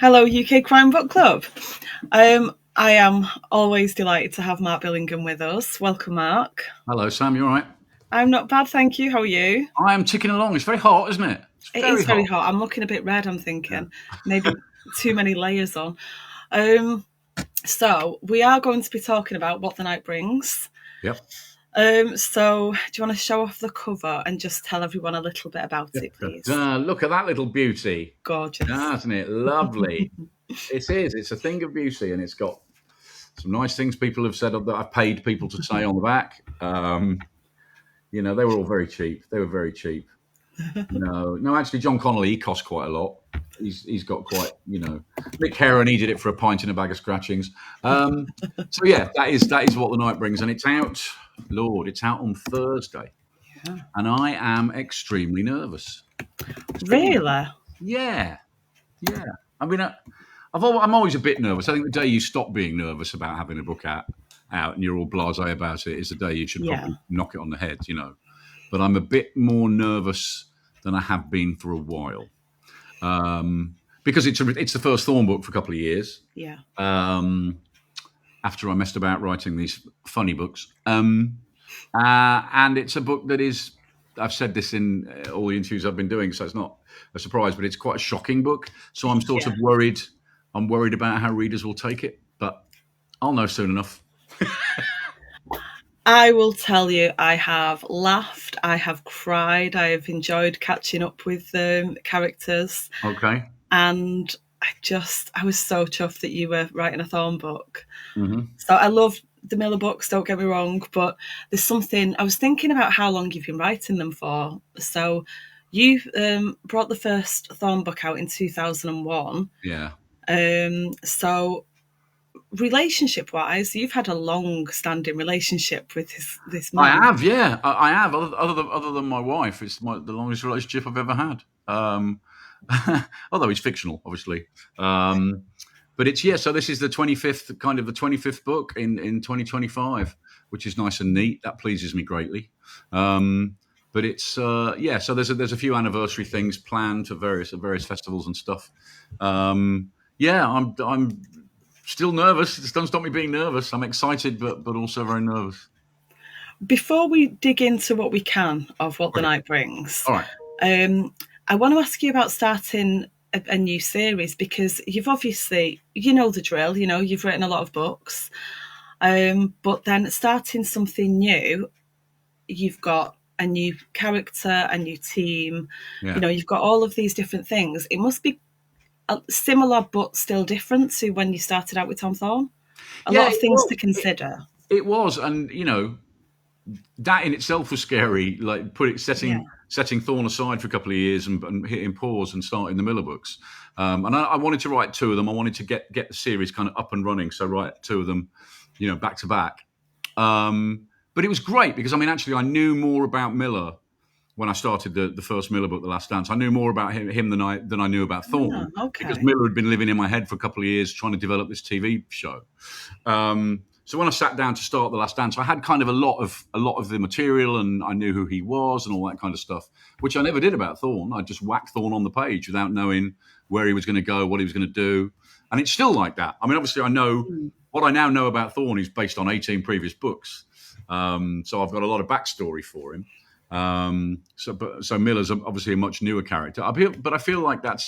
Hello, UK Crime Book Club. I am always delighted to have Mark Billingham with us. Welcome, Mark. Hello, Sam. You all right? I'm not bad, thank you. How are you? I am ticking along. It's very hot, isn't it? It's It very is very hot. hot. I'm looking a bit red, I'm thinking. Maybe too many layers on. So we are going to be talking about What the Night Brings. Yep. So do you want to show off the cover and just tell everyone a little bit about it, please? Look at that little beauty. Gorgeous. Isn't it? Lovely. It is. It's a thing of beauty, and it's got some nice things people have said that I've paid people to say on the back. They were all very cheap. They were very cheap. No, actually, John Connolly, he cost quite a lot. He's got quite, Nick Heron, he did it for a pint and a bag of scratchings. So yeah, that is What the Night Brings, and it's out. Lord, it's out on Thursday, and I am extremely nervous. Really? Yeah. I mean, I'm always a bit nervous. I think the day you stop being nervous about having a book out and you're all blasé about it is the day you should probably knock it on the head, But I'm a bit more nervous than I have been for a while. Because it's the first Thorn book for a couple of years. Yeah. After I messed about writing these funny books. And it's a book that is, I've said this in all the interviews I've been doing, so it's not a surprise, but it's quite a shocking book. So I'm sort of worried. I'm worried about how readers will take it, but I'll know soon enough. I will tell you, I have laughed, I have cried, I have enjoyed catching up with the characters. Okay. And I was so chuffed that you were writing a Thorn book. Mm-hmm. So I love the Miller books, don't get me wrong, but there's something, I was thinking about how long you've been writing them for. So you brought the first Thorn book out in 2001. Yeah. So relationship-wise, you've had a long-standing relationship with this man. I have, yeah. I have. Other than my wife, it's the longest relationship I've ever had. Although it's fictional, obviously. But it's, so this is the 25th book in 2025, which is nice and neat. That pleases me greatly. But it's, so there's a few anniversary things planned for various festivals and stuff. I'm still nervous. It doesn't stop me being nervous. I'm excited, but also very nervous. Before we dig into what we can of What the Night Brings, all right. I want to ask you about starting a new series, because you've obviously, the drill, you've written a lot of books, but then starting something new, you've got a new character, a new team, you've got all of these different things. It must be similar but still different to when you started out with Tom Thorne. A lot of things to consider. It was, and that in itself was scary. Like setting Thorne aside for a couple of years and hitting pause and starting the Miller books. And I wanted to write two of them. I wanted to get the series kind of up and running, so write two of them, back to back. But it was great because actually I knew more about Miller when I started the first Miller book, The Last Dance. I knew more about him than I knew about Thorne, because Miller had been living in my head for a couple of years trying to develop this TV show. So when I sat down to start The Last Dance, I had kind of a lot of the material, and I knew who he was and all that kind of stuff, which I never did about Thorne. I just whacked Thorne on the page without knowing where he was going to go, what he was going to do. And it's still like that. Obviously I know what I now know about Thorne is based on 18 previous books. So I've got a lot of backstory for him. So Miller's obviously a much newer character. But I feel like that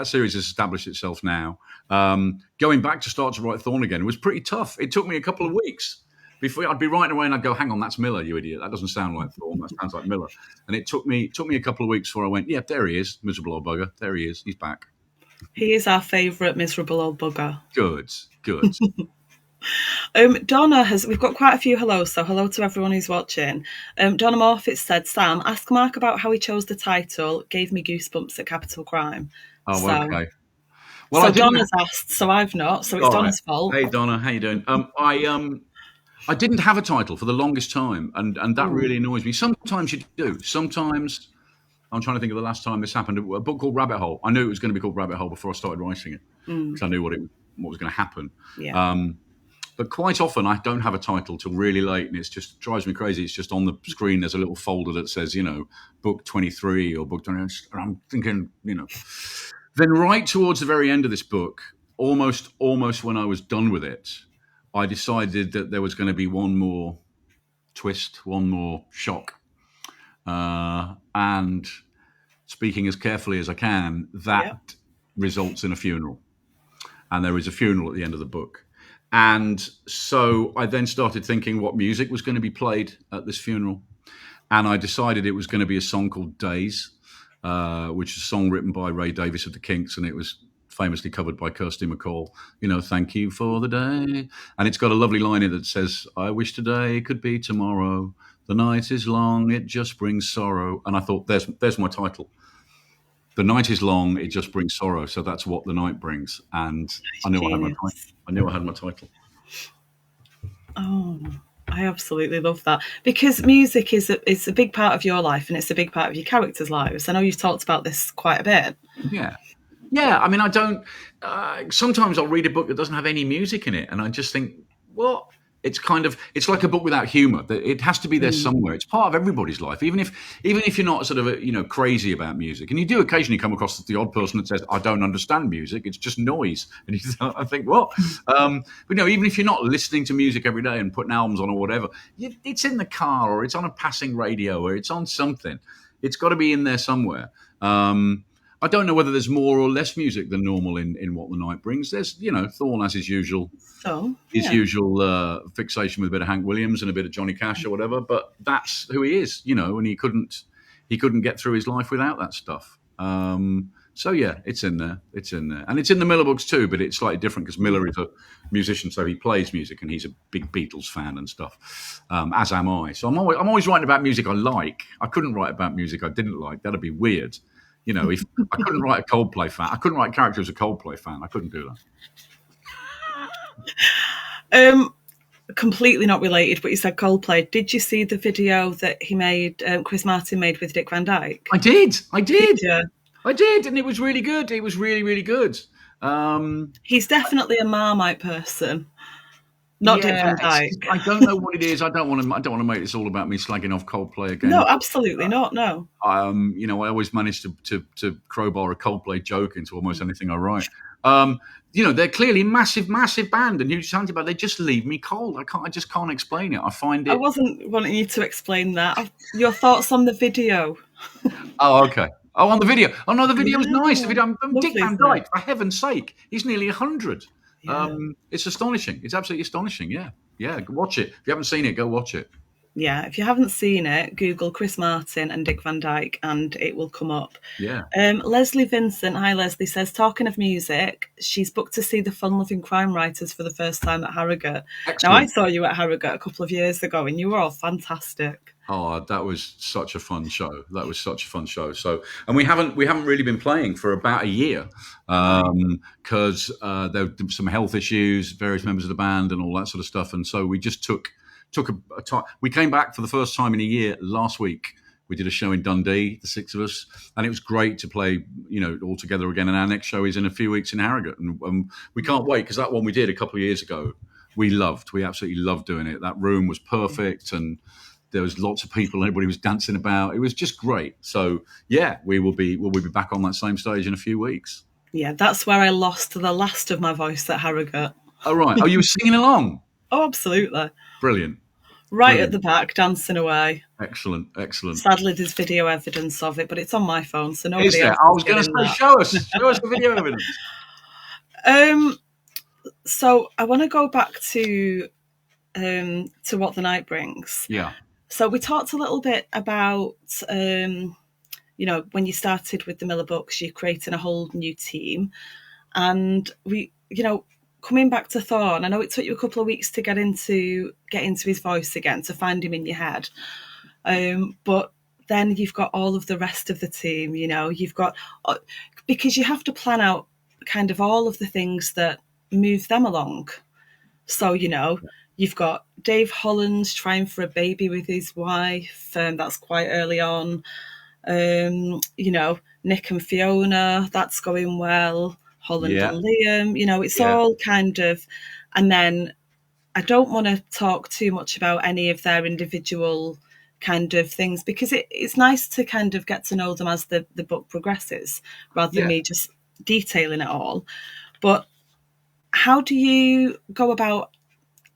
series has established itself now. Going back to start to write Thorne again was pretty tough. It took me a couple of weeks before I'd be writing away and I'd go, hang on, that's Miller, you idiot. That doesn't sound like Thorne. That sounds like Miller. And it took me a couple of weeks before I went, yeah, there he is, miserable old bugger. There he is. He's back. He is our favourite miserable old bugger. Good. We've got quite a few hellos, so hello to everyone who's watching. Donna Morfitt said, Sam, ask Mark about how he chose the title. Gave me goosebumps at Capital Crime. Okay. Well, so Donna's asked, so I've not, so it's Donna's fault. Hey Donna, how you doing? I didn't have a title for the longest time, and that really annoys me. Sometimes you do. Sometimes, I'm trying to think of the last time this happened. A book called Rabbit Hole. I knew it was going to be called Rabbit Hole before I started writing it, because I knew what was going to happen. Yeah. But quite often I don't have a title till really late, and it just drives me crazy. It's just on the screen. There's a little folder that says, book 23 or book 20. And I'm thinking, Then right towards the very end of this book, almost when I was done with it, I decided that there was going to be one more twist, one more shock. And speaking as carefully as I can, that results in a funeral. And there is a funeral at the end of the book. And so I then started thinking what music was going to be played at this funeral. And I decided it was going to be a song called Days, which is a song written by Ray Davies of the Kinks, and it was famously covered by Kirsty MacColl. Thank you for the day. And it's got a lovely line in it that says, I wish today could be tomorrow. The night is long, it just brings sorrow. And I thought, there's my title. The night is long, it just brings sorrow. So that's what the night brings. And I knew I had my title. I knew I had my title. Oh, I absolutely love that, because music is a big part of your life, and it's a big part of your characters' lives. I know you've talked about this quite a bit. Yeah. I mean, I don't. Sometimes I'll read a book that doesn't have any music in it, and I just think, well, it's like a book without humor. It has to be there somewhere. It's part of everybody's life, even if you're not sort of crazy about music. And you do occasionally come across the odd person that says, I don't understand music, it's just noise. And I think, what? But even if you're not listening to music every day and putting albums on or whatever, it's in the car, or it's on a passing radio, or it's on something. It's got to be in there somewhere. I don't know whether there's more or less music than normal in What the Night Brings. There's, Thorne has his usual fixation with a bit of Hank Williams and a bit of Johnny Cash or whatever. But that's who he is, and he couldn't get through his life without that stuff. So yeah, it's in there. It's in there, and it's in the Miller books too. But it's slightly different because Miller is a musician, so he plays music, and he's a big Beatles fan and stuff. As am I. So I'm always writing about music I like. I couldn't write about music I didn't like. That'd be weird. If I couldn't write a Coldplay fan, I couldn't write a character as a Coldplay fan. I couldn't do that. Completely not related, but you said Coldplay. Did you see the video that he made, Chris Martin made with Dick Van Dyke? I did. I did, and it was really good. It was really, really good. He's definitely a Marmite person. Not Dick Van Dyke. I don't know what it is. I don't want to make this all about me slagging off Coldplay again. No, absolutely not. No. I always manage to crowbar a Coldplay joke into almost anything I write. They're clearly massive band, and huge talent, but they just leave me cold. I just can't explain it. I find it. I wasn't wanting you to explain that. Your thoughts on the video? Oh, okay. Oh, on the video. Oh no, the video was nice. The video. Dick Van Dyke, for heaven's sake, he's nearly 100. Yeah. It's astonishing. It's absolutely astonishing. Yeah. Watch it. If you haven't seen it, go watch it. Yeah, if you haven't seen it, Google Chris Martin and Dick Van Dyke and it will come up. Yeah. Leslie Vincent, hi Leslie, says, talking of music, she's booked to see the Fun-Loving Crime Writers for the first time at Harrogate. Excellent. Now, I saw you at Harrogate a couple of years ago and you were all fantastic. Oh, that was such a fun show. So, and we haven't really been playing for about a year because there were some health issues, various members of the band and all that sort of stuff. And so we just took a time. We came back for the first time in a year last week. We did a show in Dundee, the six of us, and it was great to play, all together again. And our next show is in a few weeks in Harrogate, and we can't wait because that one we did a couple of years ago, we absolutely loved doing it. That room was perfect, and there was lots of people. Everybody was dancing about. It was just great. So yeah, we'll be back on that same stage in a few weeks. Yeah, that's where I lost the last of my voice at Harrogate. Oh right. Oh, you were singing along. Oh, absolutely. Brilliant. Right at the back, dancing away. Excellent. Sadly, there's video evidence of it, but it's on my phone, so nobody. Is there? I was going to say, show us the video evidence. So I want to go back to What the Night Brings. Yeah. So we talked a little bit about, when you started with the Miller books, you're creating a whole new team, and we, coming back to Thorne, I know it took you a couple of weeks to get into his voice again, to find him in your head. But then you've got all of the rest of the team, you've got, because you have to plan out kind of all of the things that move them along. So, you've got Dave Holland's trying for a baby with his wife, that's quite early on. Nick and Fiona, that's going well. Holland and Liam, it's all kind of, and then I don't want to talk too much about any of their individual kind of things, because it's nice to kind of get to know them as the book progresses, rather than me just detailing it all. But how do you go about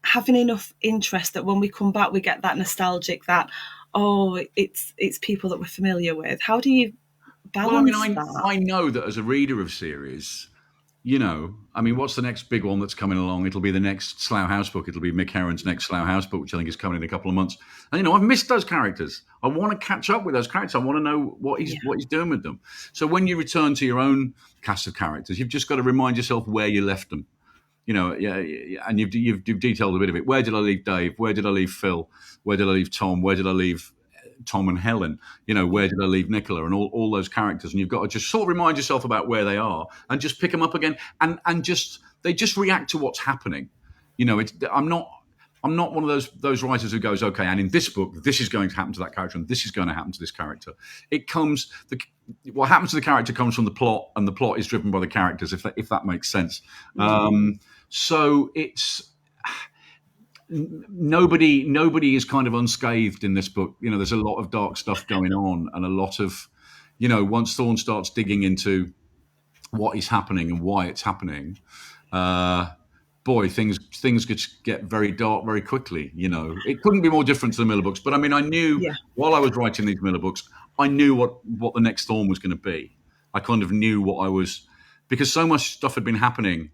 having enough interest that when we come back, we get that nostalgic, that, oh, it's people that we're familiar with? How do you Well, I mean, balance that? I know that as a reader of series, I mean, what's the next big one that's coming along? It'll be the next Slough House book. It'll be Mick Herron's next Slough House book, which I think is coming in a couple of months. And I've missed those characters. I want to catch up with those characters. I want to know what he's doing with them. So when you return to your own cast of characters, you've just got to remind yourself where you left them. And you've detailed a bit of it. Where did I leave Dave? Where did I leave Phil? Where did I leave Tom? Where did I leave Tom and Helen? Where did I leave Nicola? And all those characters. And you've got to just sort of remind yourself about where they are and just pick them up again. And they just react to what's happening. I'm not one of those writers who goes, okay, and in this book, this is going to happen to that character, and this is going to happen to this character. What happens to the character comes from the plot, and the plot is driven by the characters, if that makes sense. So it's nobody is kind of unscathed in this book. There's a lot of dark stuff going on, and a lot of, once Thorne starts digging into what is happening and why it's happening, boy, things could get very dark very quickly. It couldn't be more different to the Miller books. But I mean, I knew while I was writing these Miller books, I knew what the next Thorne was going to be. I kind of knew what I was, because so much stuff had been happening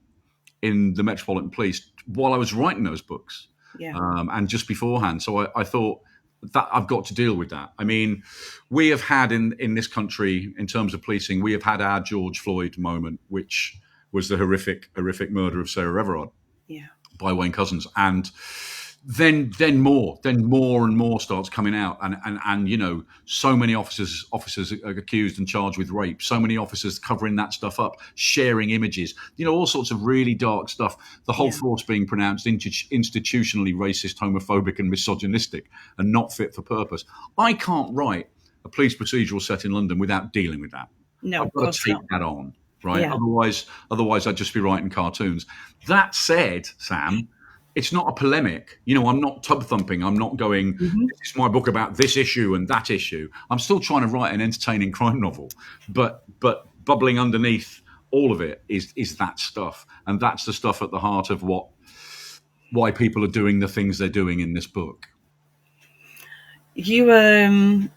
in the Metropolitan Police while I was writing those books, and just beforehand. So I thought that I've got to deal with that. I mean, we have had in this country, in terms of policing, we have had our George Floyd moment, which was the horrific murder of Sarah Everard by Wayne Couzens, and then more and more starts coming out, and so many officers are accused and charged with rape, so many officers covering that stuff up, sharing images, all sorts of really dark stuff, the whole force being pronounced institutionally racist, homophobic and misogynistic and not fit for purpose. I can't write a police procedural set in London without dealing with that. No, I've got to take that on, right? Otherwise I'd just be writing cartoons. That said, Sam, it's not a polemic. I'm not tub thumping. I'm not going, this is my book about this issue and that issue. I'm still trying to write an entertaining crime novel, but bubbling underneath all of it is that stuff. And that's the stuff at the heart of why people are doing the things they're doing in this book. You've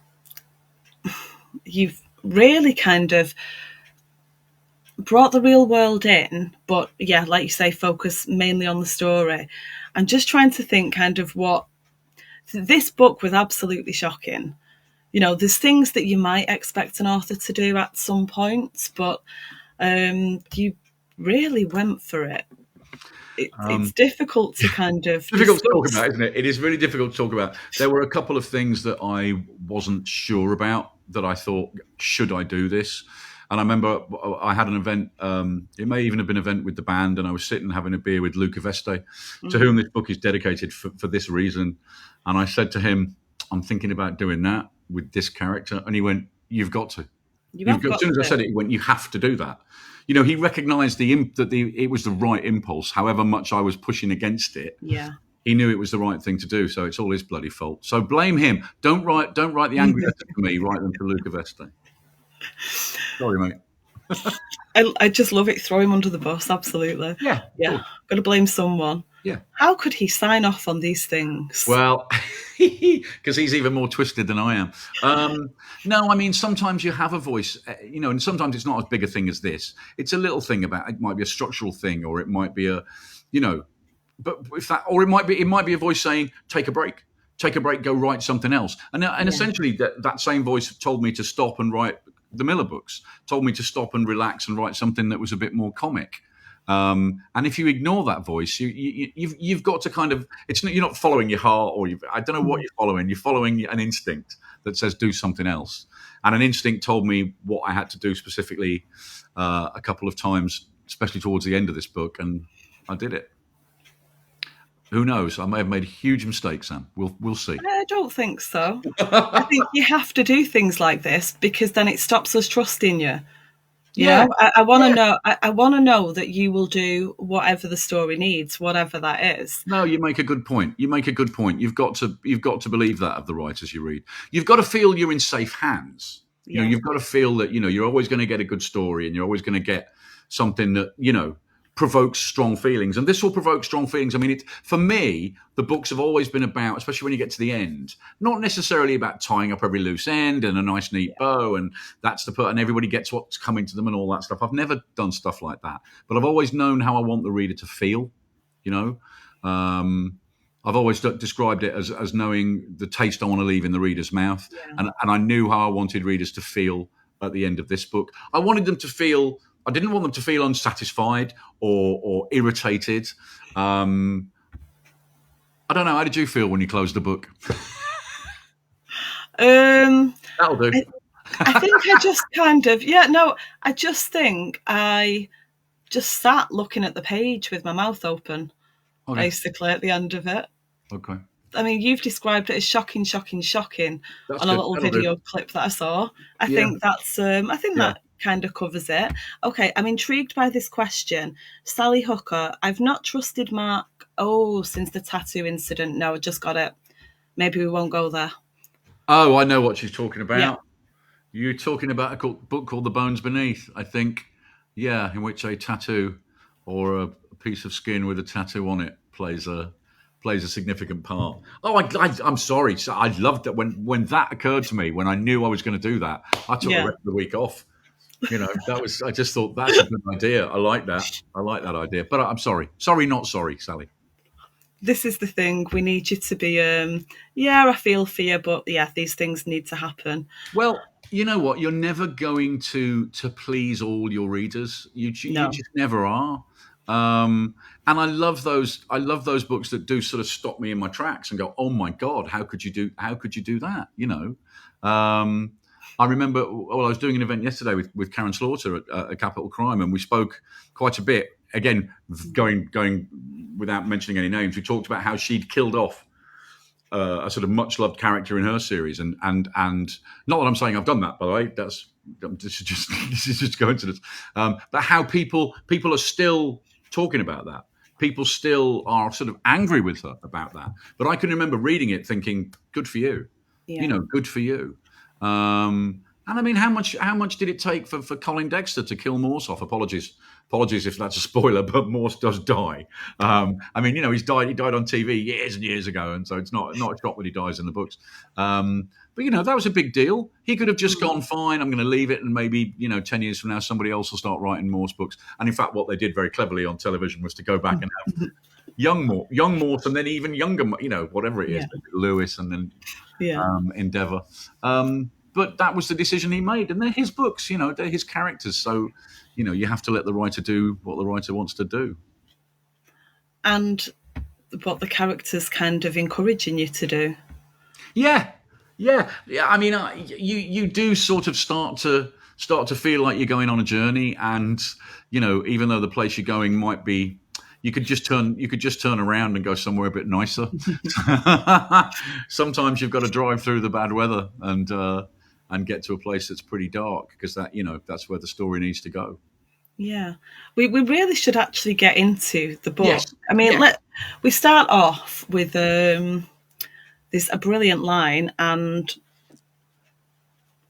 really kind of brought the real world in, but like you say, focus mainly on the story. I'm just trying to think kind of what this book was absolutely shocking. There's things that you might expect an author to do at some point, but you really went for it. It's difficult to kind of difficult to talk about, isn't it? It is really difficult to talk about. There were a couple of things that I wasn't sure about, that I thought, should I do this? And I remember I had an event, it may even have been an event with the band, and I was sitting having a beer with Luca Veste, to whom this book is dedicated for this reason. And I said to him, I'm thinking about doing that with this character. And he went, you've got to. As soon as I said it, he went, you have to do that. He recognised that it was the right impulse, however much I was pushing against it. Yeah. He knew it was the right thing to do, so it's all his bloody fault. So blame him. Don't write the angry letter to me, write them to Luca Veste. Sorry, mate. I just love it. Throw him under the bus. Absolutely. Yeah. Got to blame someone. Yeah. How could he sign off on these things? Well, because he's even more twisted than I am. No, I mean, sometimes you have a voice, and sometimes it's not as big a thing as this. It's a little thing it might be a structural thing, or it might be but it might be a voice saying, take a break, go write something else. And essentially that same voice told me to stop and write the Miller books, told me to stop and relax and write something that was a bit more comic. And if you ignore that voice, you've got to kind of, you're not following your heart, or I don't know what you're following. You're following an instinct that says do something else. And an instinct told me what I had to do specifically a couple of times, especially towards the end of this book, and I did it. Who knows? I may have made a huge mistake, Sam. We'll see. I don't think so. I think you have to do things like this, because then it stops us trusting you. I want to know. I want to know that you will do whatever the story needs, whatever that is. No, you make a good point. You've got to believe that of the writers you read. You've got to feel you're in safe hands. You've got to feel that you're always going to get a good story, and you're always going to get something that, provokes strong feelings. And this will provoke strong feelings. I mean, for me, the books have always been about, especially when you get to the end, not necessarily about tying up every loose end and a nice, neat bow, and and everybody gets what's coming to them and all that stuff. I've never done stuff like that. But I've always known how I want the reader to feel, I've always described it as knowing the taste I want to leave in the reader's mouth. And I knew how I wanted readers to feel at the end of this book. I didn't want them to feel unsatisfied or irritated. I don't know. How did you feel when you closed the book? That'll do. I think I just I just think I just sat looking at the page with my mouth open, basically, at the end of it. Okay. I mean, you've described it as shocking That's on a little video clip that I saw. I think that kind of covers it. Okay, I'm intrigued by this question. Sally Hooker, I've not trusted Mark, since the tattoo incident. No, I just got it. Maybe we won't go there. Oh, I know what she's talking about. Yeah. You're talking about a book called The Bones Beneath, I think. Yeah, in which a tattoo or a piece of skin with a tattoo on it plays a significant part. Oh, I'm sorry. I loved that when that occurred to me, when I knew I was going to do that, I took the rest of the week off. I just thought that's a good idea. I like that idea. But I'm sorry. Sorry, not sorry, Sally. This is the thing. We need you to be, I feel for you, but these things need to happen. Well, you know what? You're never going to please all your readers. You just never are. And I love those books that do sort of stop me in my tracks and go, oh my God, how could you do that? I remember, I was doing an event yesterday with Karen Slaughter at Capital Crime, and we spoke quite a bit. Again, going without mentioning any names, we talked about how she'd killed off a sort of much loved character in her series, and not that I'm saying I've done that, by the way. This is just coincidence. But how people are still talking about that. People still are sort of angry with her about that. But I can remember reading it, thinking, "Good for you," good for you. And I mean, how much did it take for Colin Dexter to kill Morse off? Apologies if that's a spoiler, but Morse does die. I mean, he died on TV years and years ago, and so it's not a shock that he dies in the books. But that was a big deal. He could have just gone, fine, I'm going to leave it, and maybe 10 years from now somebody else will start writing Morse books. And in fact, what they did very cleverly on television was to go back and have young Morse, and then even younger, whatever it is, Lewis, and then Endeavour. But that was the decision he made, and they're his books. They're his characters. So, you have to let the writer do what the writer wants to do. And what the characters kind of encouraging you to do. Yeah. I mean, you do sort of start to feel like you're going on a journey, and even though the place you're going might be, you could just turn around and go somewhere a bit nicer. Sometimes you've got to drive through the bad weather and get to a place that's pretty dark, because that's where the story needs to go. Yeah, we really should actually get into the book. Yes. I mean, we start off with there's a brilliant line, and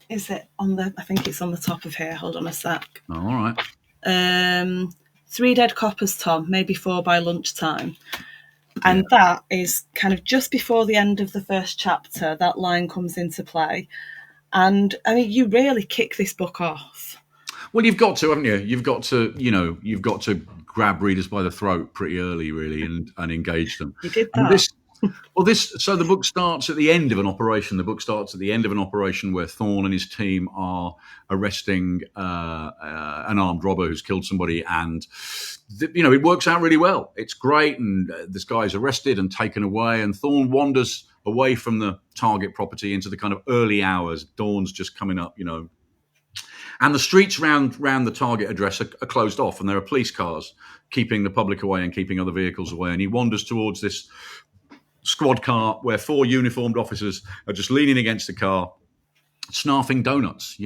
is it on the? I think it's on the top of here. Hold on a sec. Oh, all right. 3 dead coppers, Tom, maybe 4 by lunchtime. And that is kind of just before the end of the first chapter, that line comes into play. And I mean, you really kick this book off. Well, you've got to, haven't you? You've got to grab readers by the throat pretty early, really, and engage them. You did that. So the book starts at the end of an operation. The book starts at the end of an operation where Thorne and his team are arresting an armed robber who's killed somebody, and it works out really well. It's great, and this guy's arrested and taken away, and Thorne wanders away from the target property into the kind of early hours. Dawn's just coming up, and the streets round the target address are closed off, and there are police cars keeping the public away and keeping other vehicles away. And he wanders towards this squad car where 4 uniformed officers are just leaning against the car, snarfing donuts,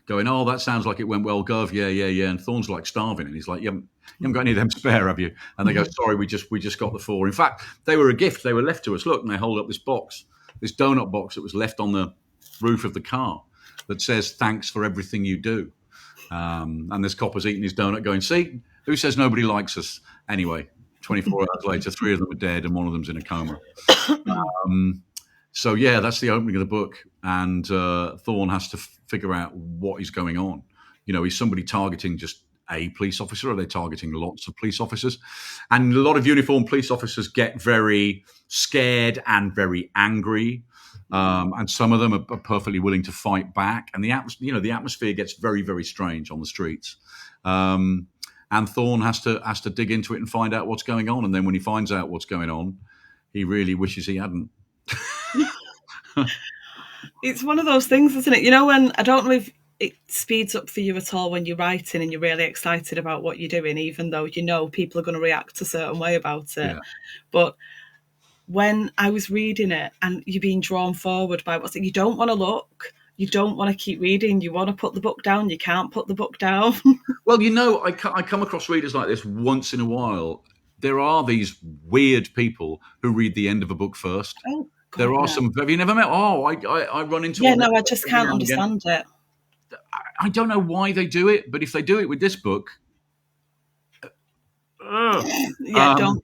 going, oh, that sounds like it went well, Gov. Yeah. And Thorne's like starving, and he's like, you haven't got any of them spare, have you? And they go, sorry, we just got the 4. In fact, they were a gift. They were left to us. Look, and they hold up this donut box that was left on the roof of the car that says, thanks for everything you do. And there's coppers eating his donut going, see, who says nobody likes us? Anyway, 24 hours later, 3 of them are dead and one of them's in a coma. So, yeah, that's the opening of the book. And Thorne has to figure out what is going on. Is somebody targeting just a police officer, or are they targeting lots of police officers? And a lot of uniformed police officers get very scared and very angry. And some of them are perfectly willing to fight back. And the atmosphere gets very, very strange on the streets. And Thorne has to dig into it and find out what's going on. And then when he finds out what's going on, he really wishes he hadn't. It's one of those things, isn't it? When I don't know if it speeds up for you at all when you're writing and you're really excited about what you're doing, even though people are going to react a certain way about it. Yeah. But when I was reading it and you're being drawn forward by what's it, you don't want to look, you don't want to keep reading, you want to put the book down, you can't put the book down. Well, I come across readers like this once in a while. There are these weird people who read the end of a book first. Oh, God, there are some. Have you never met? Oh, I run into. Yeah, no, I just can't understand it. I don't know why they do it, but if they do it with this book, don't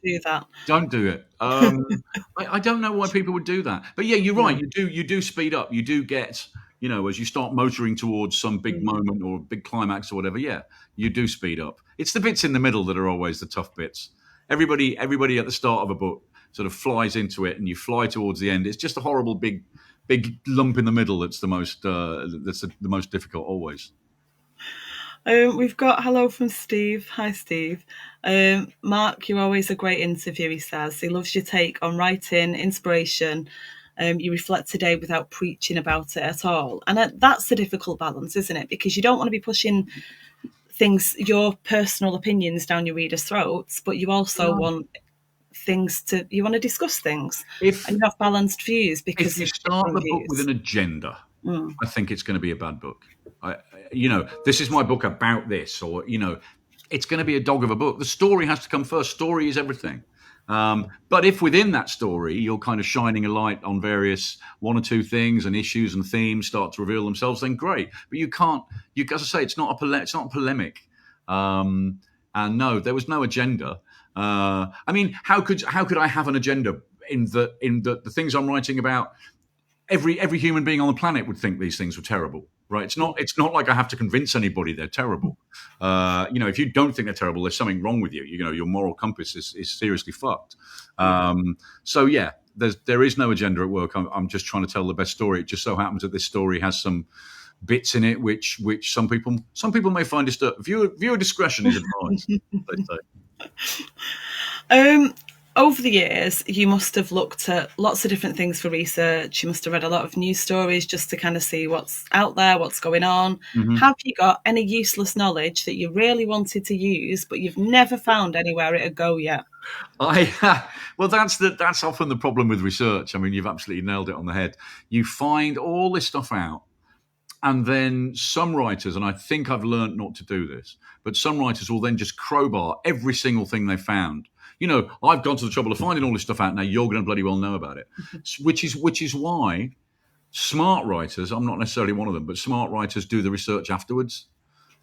do that. Don't do it. I don't know why people would do that, but yeah, you're right. You do speed up. You do get, as you start motoring towards some big moment or big climax or whatever. Yeah, you do speed up. It's the bits in the middle that are always the tough bits. Everybody at the start of a book sort of flies into it, and you fly towards the end. It's just a horrible big lump in the middle that's the most difficult always. We've got hello from Steve. Hi, Steve. Mark, you're always a great interview, he says. He loves your take on writing, inspiration. You reflect today without preaching about it at all. And that's the difficult balance, isn't it? Because you don't want to be pushing your personal opinions down your readers' throats, but you also want you want to discuss things and you have balanced views. Because if you start the book with an agenda, I think it's going to be a bad book. This is my book about this, or it's going to be a dog of a book. The story has to come first. Story is everything. But if within that story you're kind of shining a light on various one or two things and issues and themes start to reveal themselves, then great. But you can't. As I say, it's not a polemic. And no, there was no agenda. I mean, how could I have an agenda in the things I'm writing about? Every human being on the planet would think these things were terrible, right? It's not like I have to convince anybody they're terrible. If you don't think they're terrible, there's something wrong with you. Your moral compass is seriously fucked. So yeah, there is no agenda at work. I'm just trying to tell the best story. It just so happens that this story has some bits in it which some people may find disturbing. Viewer discretion is advised. They say. Over the years, you must have looked at lots of different things for research. You must have read a lot of news stories just to kind of see what's out there, what's going on. Mm-hmm. Have you got any useless knowledge that you really wanted to use, but you've never found anywhere it'd go yet? Well, that's often the problem with research. I mean, you've absolutely nailed it on the head. You find all this stuff out, and then some writers, and I think I've learned not to do this, but some writers will then just crowbar every single thing they found. I've gone to the trouble of finding all this stuff out. Now you're going to bloody well know about it, which is why smart writers, I'm not necessarily one of them, but smart writers do the research afterwards.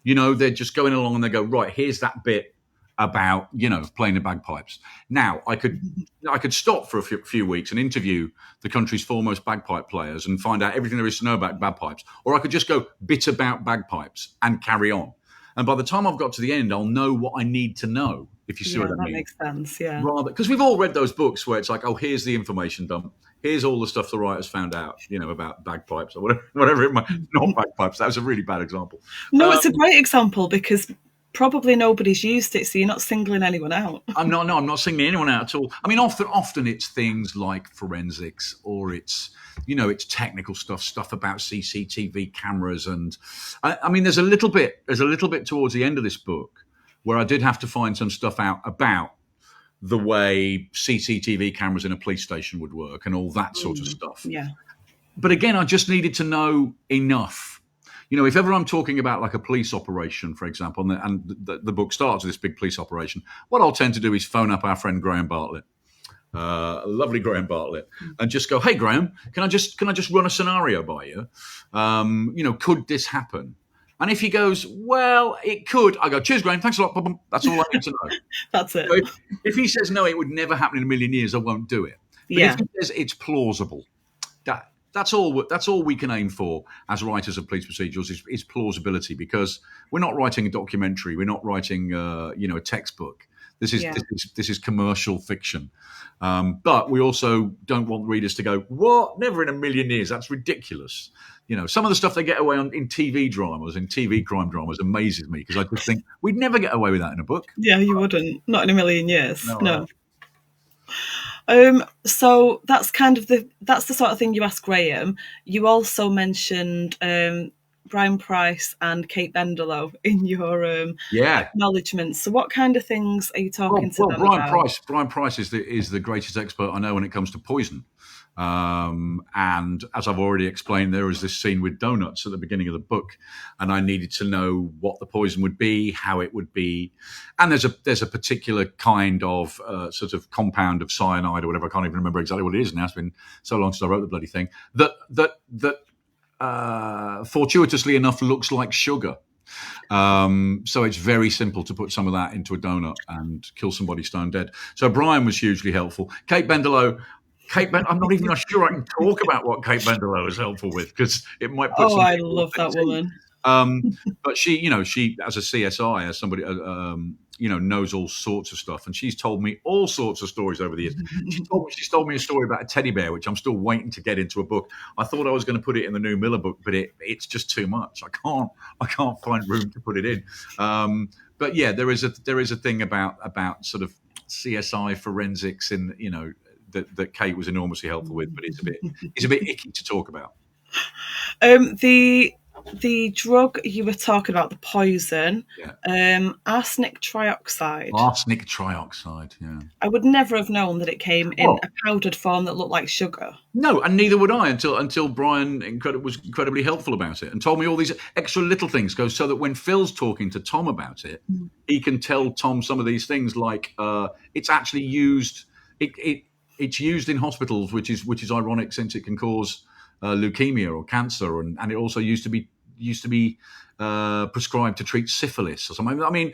They're just going along and they go, right, here's that bit about, playing the bagpipes. Now I could stop for a few weeks and interview the country's foremost bagpipe players and find out everything there is to know about bagpipes, or I could just go bit about bagpipes and carry on. And by the time I've got to the end, I'll know what I need to know, if you see what I mean. That makes sense, yeah. Because we've all read those books where it's like, oh, here's the information dump. Here's all the stuff the writers found out, about bagpipes or whatever it might. Not bagpipes. That was a really bad example. No, it's a great example because probably nobody's used it, so you're not singling anyone out. I'm not singling anyone out at all. I mean, often it's things like forensics, or it's technical stuff about CCTV cameras, and I mean, there's a little bit towards the end of this book where I did have to find some stuff out about the way CCTV cameras in a police station would work and all that sort of stuff. Yeah. But again, I just needed to know enough. If ever I'm talking about like a police operation, for example, and the book starts with this big police operation, what I'll tend to do is phone up our friend Graham Bartlett, lovely Graham Bartlett, and just go, hey, Graham, can I just run a scenario by you? Could this happen? And if he goes, well, it could, I go, cheers, Graham, thanks a lot. That's all I need to know. That's it. So if he says, no, it would never happen in a million years, I won't do it. But if Yeah. he says it's plausible, that's all we can aim for as writers of police procedurals is plausibility, because we're not writing a documentary, we're not writing a textbook. Yeah. This is commercial fiction, but we also don't want readers to go, what? Never in a million years? That's ridiculous. Some of the stuff they get away on in TV dramas, in TV crime dramas, amazes me, because I just think we'd never get away with that in a book. Yeah, you wouldn't. Not in a million years. No. So that's the sort of thing you ask Graham. You also mentioned Brian Price and Kate Bendelow in your acknowledgements. So what kind of things are you talking to them about? Brian Price is the greatest expert I know when it comes to poison. And as I've already explained, there is this scene with donuts at the beginning of the book, and I needed to know what the poison would be, how it would be, and there's a particular kind of sort of compound of cyanide or whatever. I can't even remember exactly what it is now. It's been so long since I wrote the bloody thing. That fortuitously enough looks like sugar. So it's very simple to put some of that into a donut and kill somebody stone dead. So Brian was hugely helpful. Kate Bendelow, I'm not even sure I can talk about what Kate Bendelow is helpful with, because it might put. Oh, I love that woman. But she as a CSI, as somebody knows all sorts of stuff, and she's told me all sorts of stories over the years. She's told me a story about a teddy bear, which I'm still waiting to get into a book. I thought I was going to put it in the new Miller book, but it's just too much. I can't find room to put it in. But yeah, there is a thing about sort of CSI forensics that Kate was enormously helpful with, but it's a bit icky to talk about. The drug you were talking about, the poison, arsenic trioxide. Arsenic trioxide, yeah. I would never have known that it came in a powdered form that looked like sugar. No, and neither would I until Brian was incredibly helpful about it and told me all these extra little things, so that when Phil's talking to Tom about it, he can tell Tom some of these things, like it's actually used. It's used in hospitals, which is ironic, since it can cause leukemia or cancer, and it also used to be prescribed to treat syphilis or something. I mean,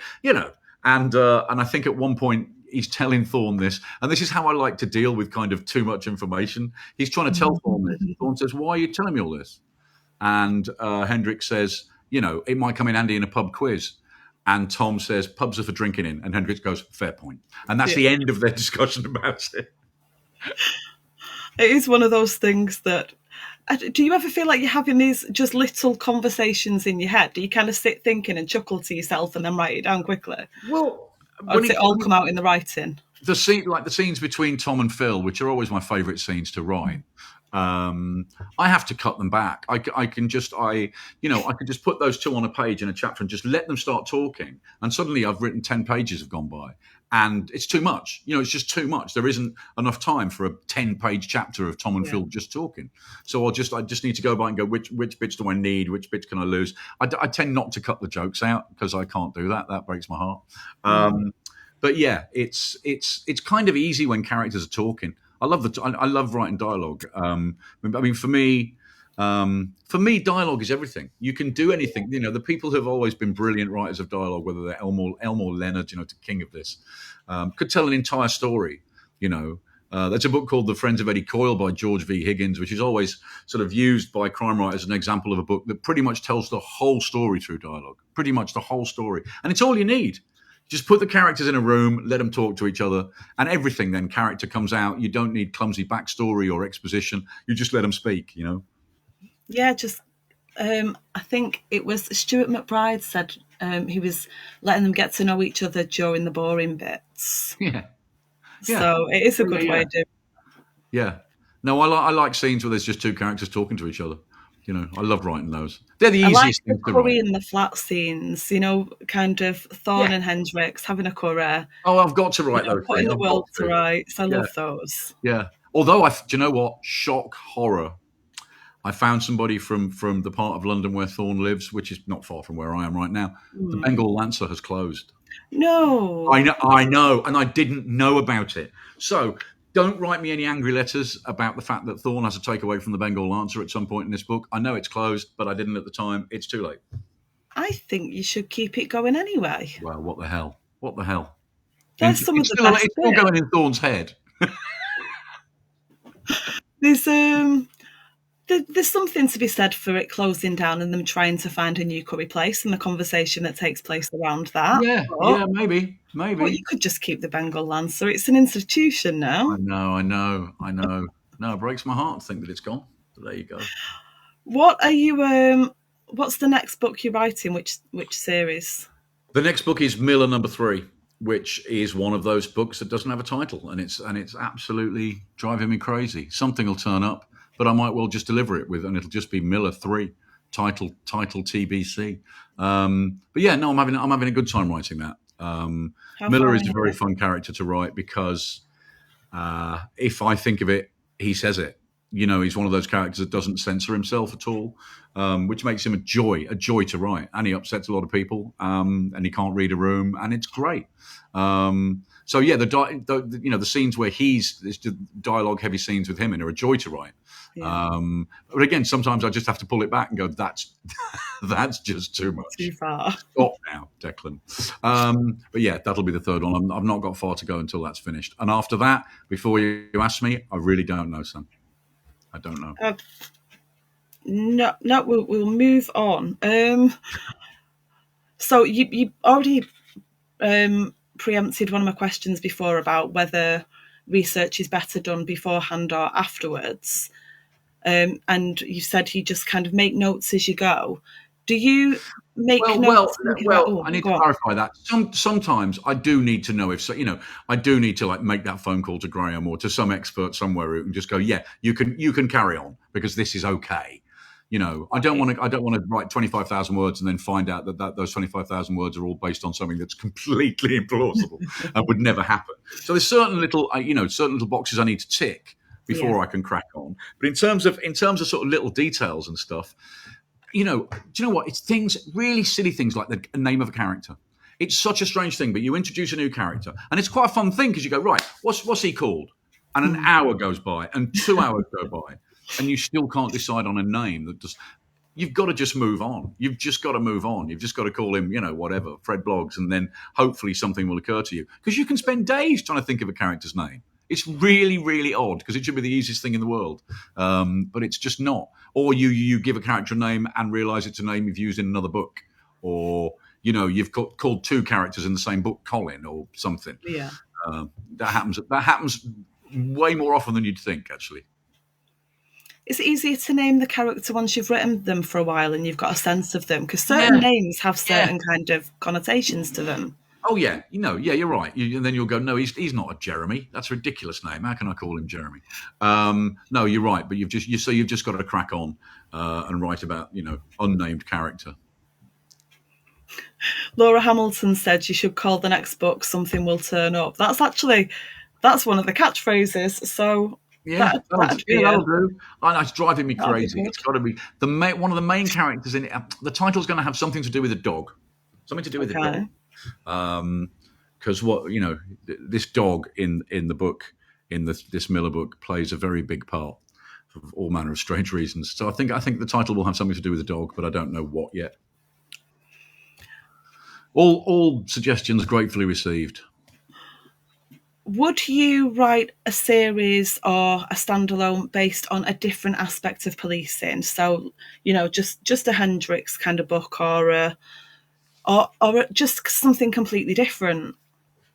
and I think at one point he's telling Thorne this, and this is how I like to deal with kind of too much information. He's trying to tell Thorne this. Thorne says, "Why are you telling me all this?" And Hendrik says, "It might come in handy in a pub quiz." And Tom says, "Pubs are for drinking in." And Hendrik goes, "Fair point." And that's the end of their discussion about it. It is one of those things that. Do you ever feel like you're having these just little conversations in your head? Do you kind of sit thinking and chuckle to yourself and then write it down quickly? Well, or does it all come out in the writing? The scenes between Tom and Phil, which are always my favourite scenes to write, I have to cut them back. I can just put those two on a page in a chapter and just let them start talking, and suddenly I've written 10 pages have gone by. And it's too much. It's just too much. There isn't enough time for a 10-page chapter of Tom and Phil just talking. So I just need to go by and go, which bits do I need? Which bits can I lose? I tend not to cut the jokes out, because I can't do that. That breaks my heart. But yeah, it's kind of easy when characters are talking. I love writing dialogue. I mean, for me, dialogue is everything. You can do anything. The people who have always been brilliant writers of dialogue, whether they're Elmore Leonard, the king of this, could tell an entire story. There's a book called The Friends of Eddie Coyle by George V. Higgins, which is always sort of used by crime writers as an example of a book that pretty much tells the whole story through dialogue. Pretty much the whole story. And it's all you need. Just put the characters in a room, let them talk to each other, and everything then character comes out. You don't need clumsy backstory or exposition. You just let them speak, Yeah, just I think it was Stuart McBride said he was letting them get to know each other during the boring bits. Yeah. So it is a good way of doing it. Yeah. No, I like scenes where there's just two characters talking to each other. I love writing those. They're the easiest things to write. Curry in the flat scenes, kind of Thorne and Hendricks having a curry. Oh, I've got to write those. Putting the world to rights. I love those. Yeah. Although, do you know what? Shock, horror. I found somebody from the part of London where Thorne lives, which is not far from where I am right now. The Bengal Lancer has closed. No. I know, and I didn't know about it. So don't write me any angry letters about the fact that Thorne has to take away from the Bengal Lancer at some point in this book. I know it's closed, but I didn't at the time. It's too late. I think you should keep it going anyway. Well, what the hell? What the hell? There's some of It's the still best it's still bits. going in Thorne's head. There's there's something to be said for it closing down and them trying to find a new curry place and the conversation that takes place around that. Yeah, But, yeah, maybe, but maybe. you could just keep the Bengal Lancer. It's an institution now. I know, I know, I know. No, it breaks my heart to think that it's gone. But there you go. What are you? What's the next book you're writing? Which series? The next book is Miller number 3, which is one of those books that doesn't have a title, and it's absolutely driving me crazy. Something will turn up, but I might well just deliver it with, and it'll just be Miller 3, title TBC. But yeah, no, I'm having a good time writing that. How Miller far is a very ahead? fun character to write because if I think of it, he says it. You know, he's one of those characters that doesn't censor himself at all, which makes him a joy to write. And he upsets a lot of people, and he can't read a room, and it's great. So yeah, the scenes where there's dialogue heavy scenes with him and are a joy to write. Yeah, But again, sometimes I just have to pull it back and go, that's just too too much. far. Stop now, Declan. But yeah, that'll be the third one. I've not got far to go until that's finished. And after that, before you ask me, I really don't know, Sam. I don't know. No, no, we'll move on. So you already preempted one of my questions before about whether research is better done beforehand or afterwards. And you said you just kind of make notes as you go. Do you make Well, well, notes thinking about, well. oh, I need go to on? clarify that. Sometimes I do need to know if so. I do need to like make that phone call to Graham or to some expert somewhere who can just go, yeah, you can carry on because this is okay. I don't Right. want to. I don't want to write 25,000 words and then find out that those 25,000 words are all based on something that's completely implausible and would never happen. So there's certain little boxes I need to tick Yeah. before I can crack on. But in terms of sort of little details and stuff, do you know what? It's really silly things like the name of a character. It's such a strange thing, but you introduce a new character, and it's quite a fun thing because you go, right, what's he called? And an Mm. hour goes by, and 2 hours go by, and you still can't decide on a name that just. You've got to just move on. You've just got to move on. You've just got to call him, whatever, Fred Bloggs, and then hopefully something will occur to you. Because you can spend days trying to think of a character's name. It's really, really odd because it should be the easiest thing in the world, but it's just not. Or you give a character a name and realize it's a name you've used in another book, or you've called 2 characters in the same book Colin or something. Yeah. That happens way more often than you'd think, actually. Is it easier to name the character once you've written them for a while and you've got a sense of them? Because certain Yeah, names have yeah. certain kind of connotations to them. Oh yeah, yeah, you're right. And then you'll go, no, he's not a Jeremy. That's a ridiculous name. How can I call him Jeremy? No, you're right. But you've just got to crack on and write about unnamed character. Laura Hamilton said you should call the next book "Something Will Turn Up." That's one of the catchphrases. So Yeah, that'd be that'll do. It's driving me that'd be crazy. good. It's got to be one of the main characters in it. The title's going to have something to do with a dog. Something to do with a dog. Okay. Because this dog in the book, in this Miller book, plays a very big part for all manner of strange reasons. So I think the title will have something to do with a dog, but I don't know what yet. All suggestions gratefully received. Would you write a series or a standalone based on a different aspect of policing? So, just a Hendrix kind of book, or just something completely different.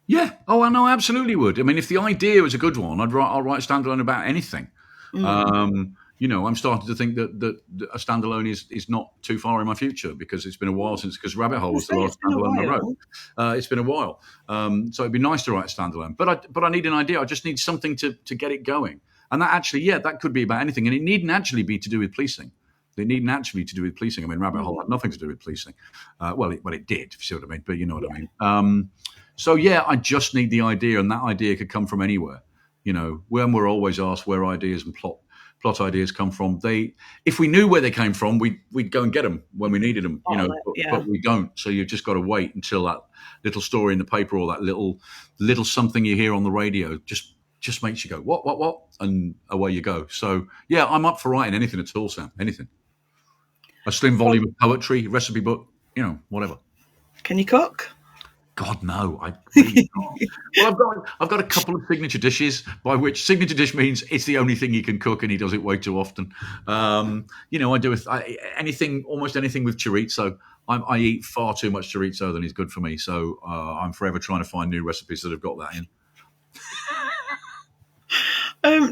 Yeah. Oh, I know. I absolutely would. I mean, if the idea was a good one, I'll write a standalone about anything. I'm starting to think that a standalone is not too far in my future because it's been a while because Rabbit Hole was the last It's been a standalone I wrote. while. It's been a while, so it'd be nice to write a standalone. But I need an idea. I just need something to get it going. And that could be about anything, and it needn't actually be to do with policing. It needn't actually to do with policing. I mean, Rabbit Hole had nothing to do with policing. It did, if you see what I mean. But you know what I mean. So yeah, I just need the idea, and that idea could come from anywhere. When we're always asked where ideas and plot ideas come from, if we knew where they came from, we'd go and get them when we needed them. But we don't. So you've just got to wait until that little story in the paper or that little something you hear on the radio just makes you go what, and away you go. So yeah, I'm up for writing anything at all, Sam. Anything. A slim volume of poetry, recipe book. whatever. Can you cook? God, no, I really can't. Well, I've got a couple of signature dishes, by which signature dish means it's the only thing he can cook, and he does it way too often. I do almost anything with chorizo. I eat far too much chorizo than is good for me, so I'm forever trying to find new recipes that have got that in.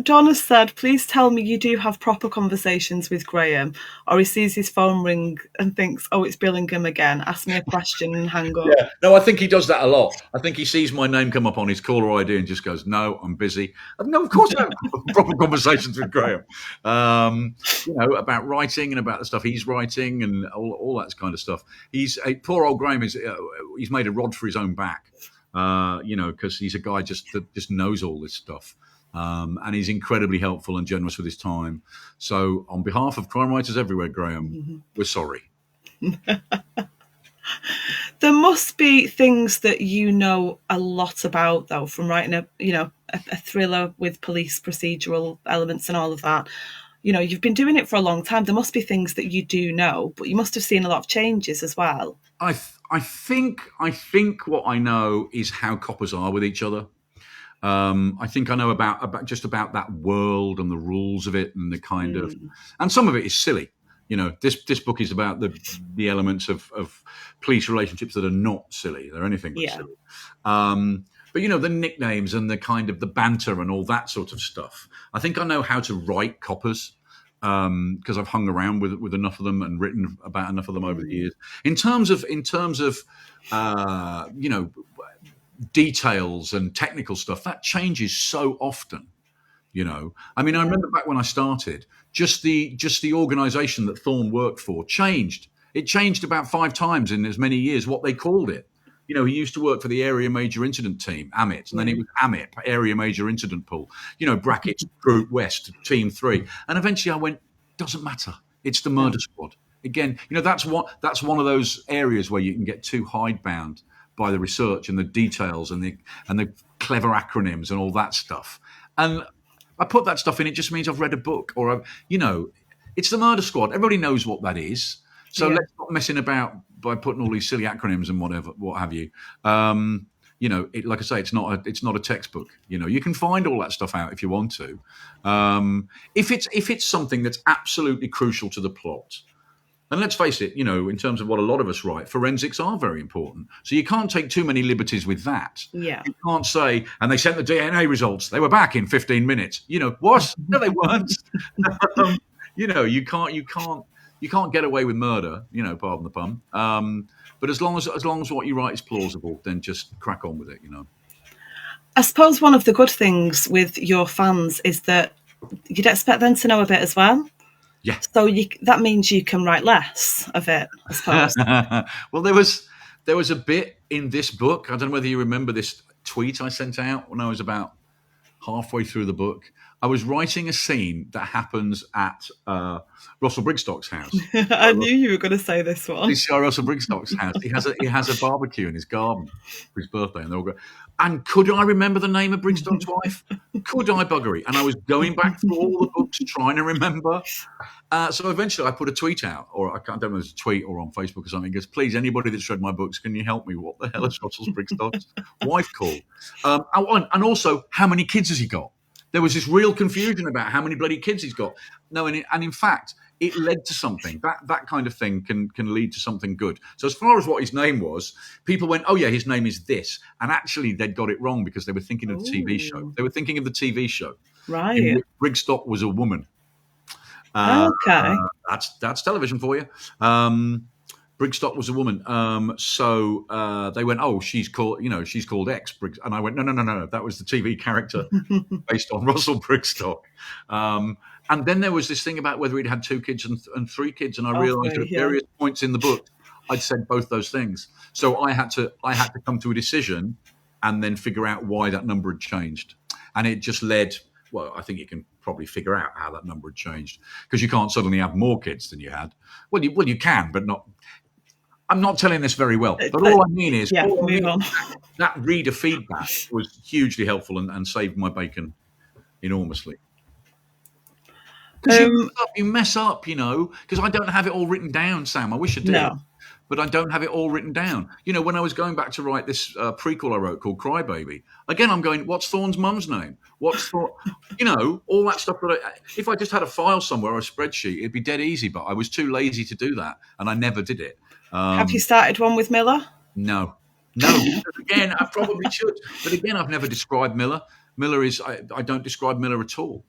Donna said, please tell me you do have proper conversations with Graham, or he sees his phone ring and thinks, oh, it's Billingham again. Ask me a question and hang up. Yeah, no, I think he does that a lot. I think he sees my name come up on his caller ID and just goes, "No, I'm busy." No, of course I have proper conversations with Graham, about writing and about the stuff he's writing and all that kind of stuff. Poor old Graham he's made a rod for his own back, because he's a guy that just knows all this stuff. And he's incredibly helpful and generous with his time. So, on behalf of crime writers everywhere, Graham, we're sorry. There must be things that you know a lot about, though, from writing a thriller with police procedural elements and all of that. You've been doing it for a long time. There must be things that you do know, but you must have seen a lot of changes as well. I think what I know is how coppers are with each other. I think I know about that world and the rules of it and the kind of, and some of it is silly. This book is about the elements of police relationships that are not silly. They're anything but silly. But the nicknames and the kind of the banter and all that sort of stuff. I think I know how to write coppers because I've hung around with enough of them and written about enough of them over the years. In terms of details and technical stuff, that changes so often. I remember back when I started, just the organization that Thorne worked for changed. It changed about 5 times in as many years what they called it. He used to work for the Area Major Incident Team, AMIT, and then it was AMIP, Area Major Incident Pool, brackets, Group West, Team 3. And eventually I went, doesn't matter. It's the Murder Squad. Again, that's one of those areas where you can get too hidebound by the research and the details and the clever acronyms and all that stuff. And I put that stuff in. It just means I've read a book, or it's the Murder Squad. Everybody knows what that is. So let's not messing about by putting all these silly acronyms and what have you. Like I say, it's not a textbook. You can find all that stuff out if you want to. If it's something that's absolutely crucial to the plot. And let's face it, in terms of what a lot of us write, forensics are very important. So you can't take too many liberties with that. Yeah. You can't say, and they sent the DNA results. They were back in 15 minutes. What? No, they weren't. You can't get away with murder. Pardon the pun. But as long as what you write is plausible, then just crack on with it. I suppose one of the good things with your fans is that you'd expect them to know a bit as well. Yeah. So that means you can write less of it, I suppose. Well, there was a bit in this book. I don't know whether you remember this tweet I sent out when I was about halfway through the book. I was writing a scene that happens at Russell Brigstock's house. I knew you were going to say this one. This guy, Russell Brigstock's house. He has a barbecue in his garden for his birthday, and they're all going. And could I remember the name of Brigstock's wife? Could I, buggery? And I was going back through all the books trying to remember. So eventually I put a tweet out, or I don't know if it was a tweet or on Facebook or something. Goes, please, anybody that's read my books, can you help me? What the hell is Russell Brigstock's wife called? And also, how many kids has he got? There was this real confusion about how many bloody kids he's got. No, and in fact, it led to something. That kind of thing can lead to something good. So as far as what his name was, people went, oh yeah, his name is this. And actually they'd got it wrong because they were thinking of the TV show. They were thinking of the TV show. Right. In which Brigstock was a woman. Okay. That's television for you. Brigstock was a woman. So they went, oh, she's called X Briggs. And I went, no. That was the TV character based on Russell Brigstock. And then there was this thing about whether he'd had 2 kids and 3 kids. And I realized at various points in the book, I'd said both those things. So I had to come to a decision and then figure out why that number had changed. And it just led, well, I think you can probably figure out how that number had changed, because you can't suddenly have more kids than you had. Well, you can, but not. I'm not telling this very well, but all I mean is that reader feedback was hugely helpful and saved my bacon enormously. Because you mess up, because I don't have it all written down, Sam. I wish I did. No. but I don't have it all written down. When I was going back to write this prequel I wrote called Crybaby, again, I'm going, what's Thorne's mum's name? What's Thorne? All that stuff. If I just had a file somewhere or a spreadsheet, it'd be dead easy, but I was too lazy to do that, and I never did it. Have you started one with Miller? No. Again, I probably should, but again, I've never described Miller. I don't describe Miller at all.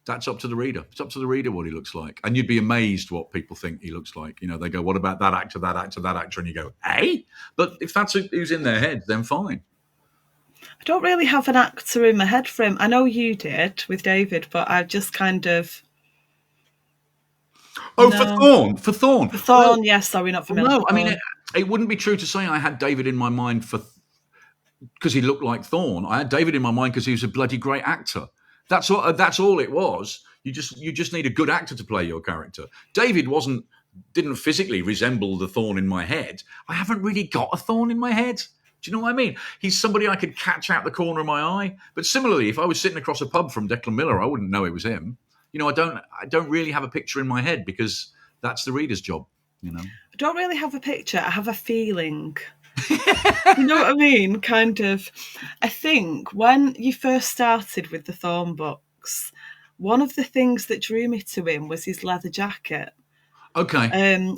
That's up to the reader. It's up to the reader what he looks like. And you'd be amazed what people think he looks like. They go, what about that actor, that actor, that actor? And you go, hey? But if that's who's in their head, then fine. I don't really have an actor in my head for him. I know you did with David, but I've just kind of... Oh, no. For Thorne. For Thorne, well, yes, sorry, not for Miller. No, I mean, it wouldn't be true to say I had David in my mind because he looked like Thorne. I had David in my mind because he was a bloody great actor. That's all it was. You just need a good actor to play your character. David didn't physically resemble the Thorne in my head. I haven't really got a Thorne in my head. Do you know what I mean? He's somebody I could catch out the corner of my eye. But similarly, if I was sitting across a pub from Declan Miller, I wouldn't know it was him. I don't really have a picture in my head because that's the reader's job. I don't really have a picture. I have a feeling. You know what I mean? Kind of. I think when you first started with the Thorne books, one of the things that drew me to him was his leather jacket. Okay.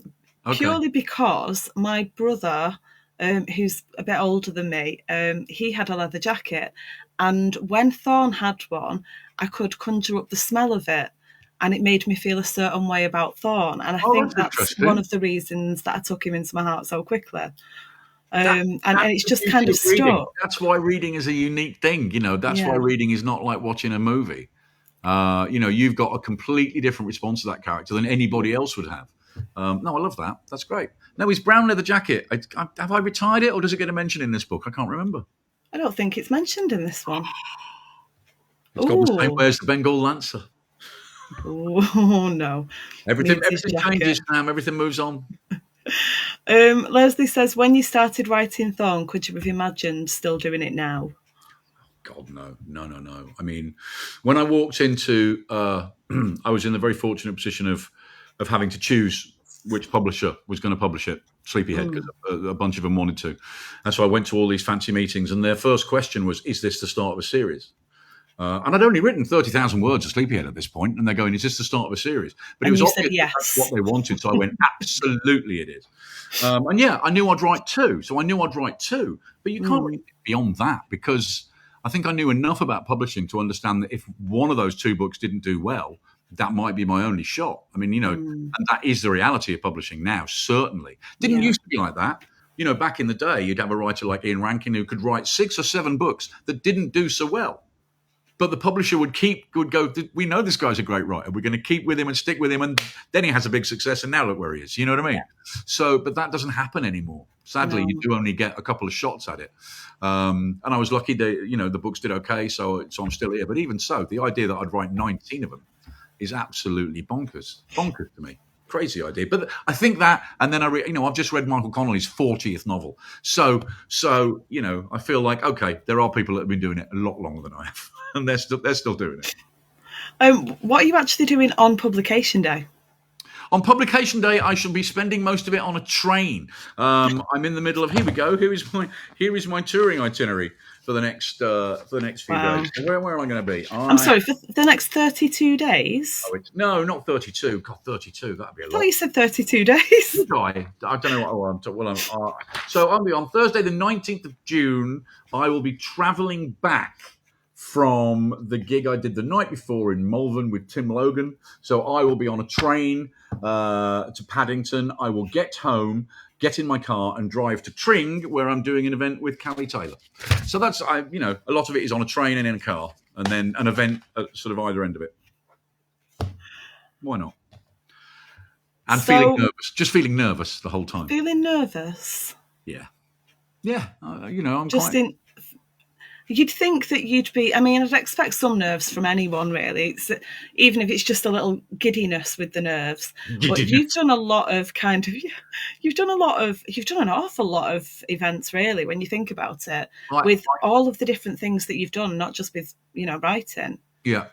Purely because my brother, who's a bit older than me, he had a leather jacket. And when Thorne had one, I could conjure up the smell of it. And it made me feel a certain way about Thorne. And I think that's one of the reasons that I took him into my heart so quickly. And it's just kind of stuck. That's why reading is a unique thing. That's why reading is not like watching a movie. You've got a completely different response to that character than anybody else would have. No, I love that. That's great. Now, his brown leather jacket, have I retired it or does it get a mention in this book? I can't remember. I don't think it's mentioned in this one. It's got the same way as the Bengal Lancer. Oh, no. Everything changes, Sam. Everything moves on. Leslie says, when you started writing Thorne, could you have imagined still doing it now? God, no. I mean, when I walked into, I was in the very fortunate position of having to choose which publisher was going to publish it, Sleepyhead, because a bunch of them wanted to. And so I went to all these fancy meetings, and their first question was, is this the start of a series? And I'd only written 30,000 words of Sleepyhead at this point, and they're going, is this the start of a series? But it was obvious that's what they wanted, so I went, absolutely it is. And yeah, I knew I'd write two, but you can't really get beyond that, because I think I knew enough about publishing to understand that if one of those two books didn't do well, that might be my only shot. I mean, and that is the reality of publishing now, certainly. Didn't used to be like that. Back in the day, you'd have a writer like Ian Rankin who could write 6 or 7 books that didn't do so well. But the publisher would go, we know this guy's a great writer. We're going to keep with him and stick with him. And then he has a big success. And now look where he is. You know what I mean? Yeah. So, but that doesn't happen anymore. Sadly, you do only get a couple of shots at it. And I was lucky that, the books did okay. So I'm still here. But even so, the idea that I'd write 19 of them is absolutely bonkers to me. Crazy idea. But I think that, and then I've just read Michael Connolly's 40th novel. So, I feel like, okay, there are people that have been doing it a lot longer than I have. And they're still doing it. What are you actually doing on publication day? On publication day, I shall be spending most of it on a train. I'm in the middle of. Here we go. Here is my touring itinerary for the next few days. Where am I going to be? I'm sorry, for the next 32 days. No, not 32. God, 32. That'd be a lot. I thought you said 32 days. I don't know what I'm talking. So I'll be on Thursday, the 19th of June. I will be travelling back from the gig I did the night before in Malvern with Tim Logan. So I will be on a train to Paddington. I will get home, get in my car and drive to Tring, where I'm doing an event with Callie Taylor. So that's, a lot of it is on a train and in a car, and then an event at sort of either end of it. Why not? And feeling nervous, just feeling nervous the whole time. Feeling nervous? Yeah. I'm just quite... You'd think that you'd be, I'd expect some nerves from anyone, really. Even if it's just a little giddiness with the nerves. But you've done a lot of you've done an awful lot of events, really, when you think about it, with all of the different things that you've done, not just with, writing. Yeah.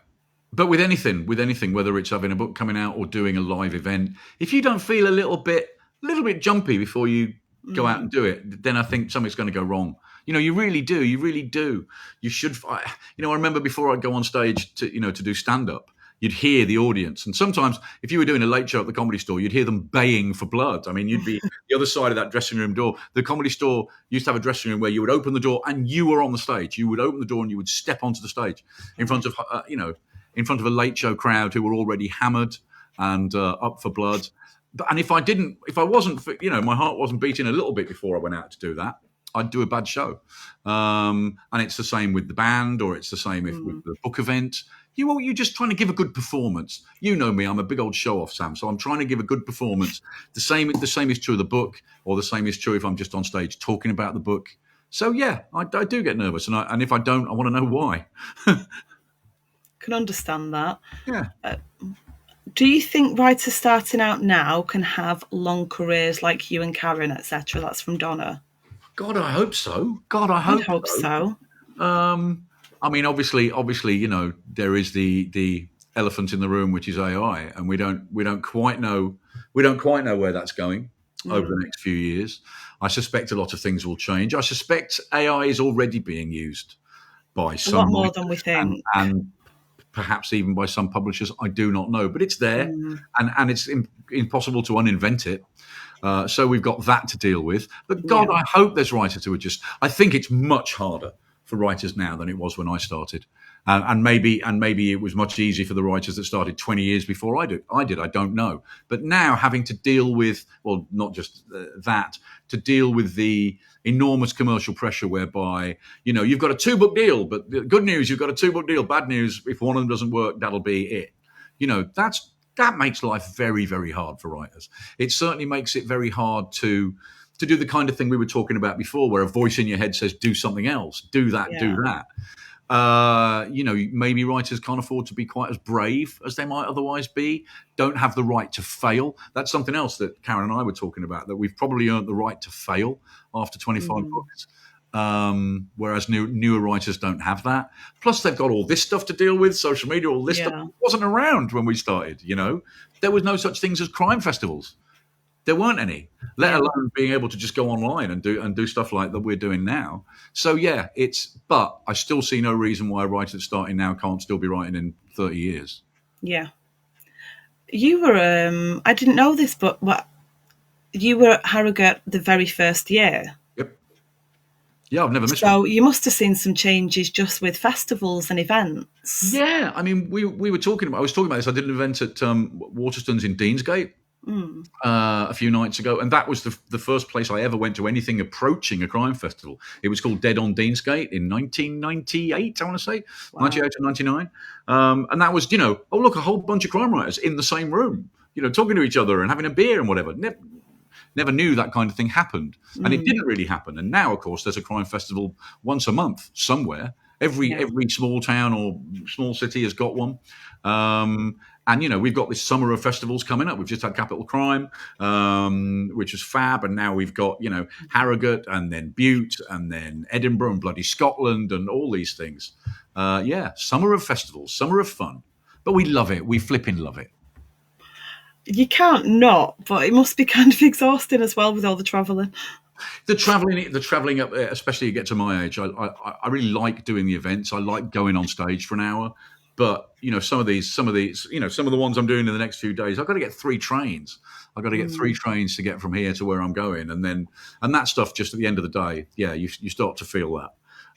But with anything, whether it's having a book coming out or doing a live event, if you don't feel a little bit little bit jumpy before you go out and do it, then I think something's going to go wrong. You really do. You really do. You should. I remember before I'd go on stage to do stand up, you'd hear the audience, and sometimes if you were doing a late show at the Comedy Store, you'd hear them baying for blood. I mean, you'd be the other side of that dressing room door. The Comedy Store used to have a dressing room where you would open the door and you were on the stage. You would open the door and you would step onto the stage in front of in front of a late show crowd who were already hammered and up for blood. And if I wasn't, my heart wasn't beating a little bit before I went out to do that, I'd do a bad show. And it's the same with the band, or it's the same with the book event. You're just trying to give a good performance. You know me, I'm a big old show off, Sam. So I'm trying to give a good performance. The same is true of the book, or the same is true if I'm just on stage talking about the book. So yeah, I do get nervous, and if I don't, I want to know why. Can understand that. Yeah. Do you think writers starting out now can have long careers like you and Karen, etc.? That's from Donna. God, I hope so. I hope so. I mean, obviously, there is the elephant in the room, which is AI, and we don't quite know where that's going over the next few years. I suspect a lot of things will change. I suspect AI is already being used by some, a lot more than we think, and perhaps even by some publishers. I do not know, but it's there, and it's impossible to uninvent it. So we've got that to deal with. But God, I hope there's writers who are just. I think it's much harder for writers now than it was when I started, and maybe it was much easier for the writers that started 20 years before I did. I don't know. But now having to deal with, well, not just that, to deal with the enormous commercial pressure whereby, you've got a 2-book deal, but the good news, you've got a 2-book deal. Bad news, if one of them doesn't work, that'll be it. That makes life very, very hard for writers. It certainly makes it very hard to do the kind of thing we were talking about before, where a voice in your head says, do something else, do that, do that. Maybe writers can't afford to be quite as brave as they might otherwise be, don't have the right to fail. That's something else that Karen and I were talking about, that we've probably earned the right to fail after 25 books. Whereas newer writers don't have that. Plus, they've got all this stuff to deal with, social media, all this stuff wasn't around when we started. There was no such things as crime festivals. There weren't any, let alone being able to just go online and do stuff like that we're doing now. So yeah, but I still see no reason why a writer that's starting now can't still be writing in 30 years. Yeah. You were, I didn't know this, but you were at Harrogate the very first year. Yep. Yeah, I've never missed one. So you must have seen some changes just with festivals and events. Yeah, I mean, I was talking about this. I did an event at Waterstones in Deansgate a few nights ago, and that was the first place I ever went to anything approaching a crime festival. It was called Dead on Deansgate in 1998, I want to say, 98 or 99. And that was, oh, look, a whole bunch of crime writers in the same room, talking to each other and having a beer and whatever. Never knew that kind of thing happened. And it didn't really happen. And now, of course, there's a crime festival once a month somewhere. Every small town or small city has got one. And, we've got this summer of festivals coming up. We've just had Capital Crime, which was fab. And now we've got, Harrogate and then Bute and then Edinburgh and bloody Scotland and all these things. Summer of festivals, summer of fun. But we love it. We flipping love it. You can't not, but it must be kind of exhausting as well with all the travelling. The travelling up, especially you get to my age, I really like doing the events. I like going on stage for an hour. But some of the ones I'm doing in the next few days, I've got to get 3 trains. I've got to get 3 trains to get from here to where I'm going, and that stuff. Just at the end of the day, you start to feel that.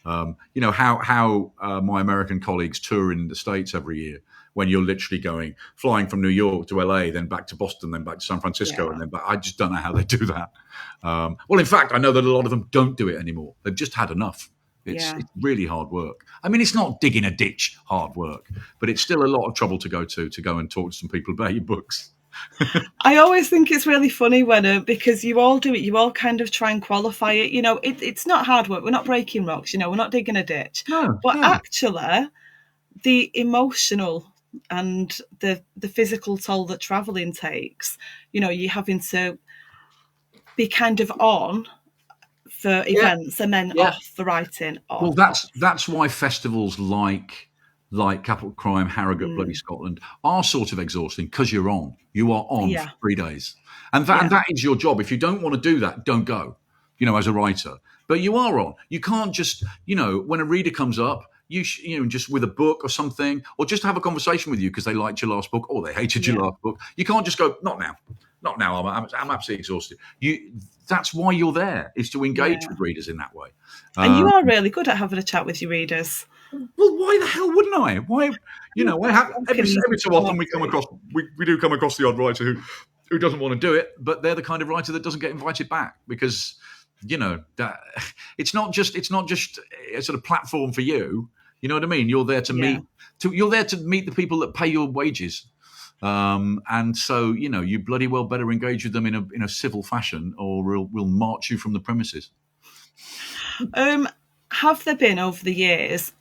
How my American colleagues tour in the States every year, when you're literally flying from New York to LA, then back to Boston, then back to San Francisco, and then back. I just don't know how they do that. Well, in fact, I know that a lot of them don't do it anymore. They've just had enough. It's really hard work. I mean, it's not digging a ditch hard work, but it's still a lot of trouble to go and talk to some people about your books. I always think it's really funny when because you all do it, you all kind of try and qualify it. It's not hard work. We're not breaking rocks. We're not digging a ditch. But actually, the emotional and the physical toll that travelling takes, you're having to be kind of on for events and then off for writing. Well, that's why festivals like like Capital Crime, Harrogate, Bloody Scotland, are sort of exhausting because you're on. You are on for Yeah. 3 days. And that is your job. If you don't want to do that, don't go, as a writer. But you are on. You can't just, when a reader comes up, just with a book or something, or just have a conversation with you because they liked your last book or they hated your last book. You can't just go, not now. Not now. I'm absolutely exhausted. That's why you're there, is to engage with readers in that way. And you are really good at having a chat with your readers. Well, why the hell wouldn't I? Why, every so often we do come across the odd writer who doesn't want to do it, but they're the kind of writer that doesn't get invited back because, that it's not just a sort of platform for you. You know what I mean? You're there to meet the people that pay your wages. And so, you bloody well better engage with them in a civil fashion, or we'll march you from the premises. Have there been over the years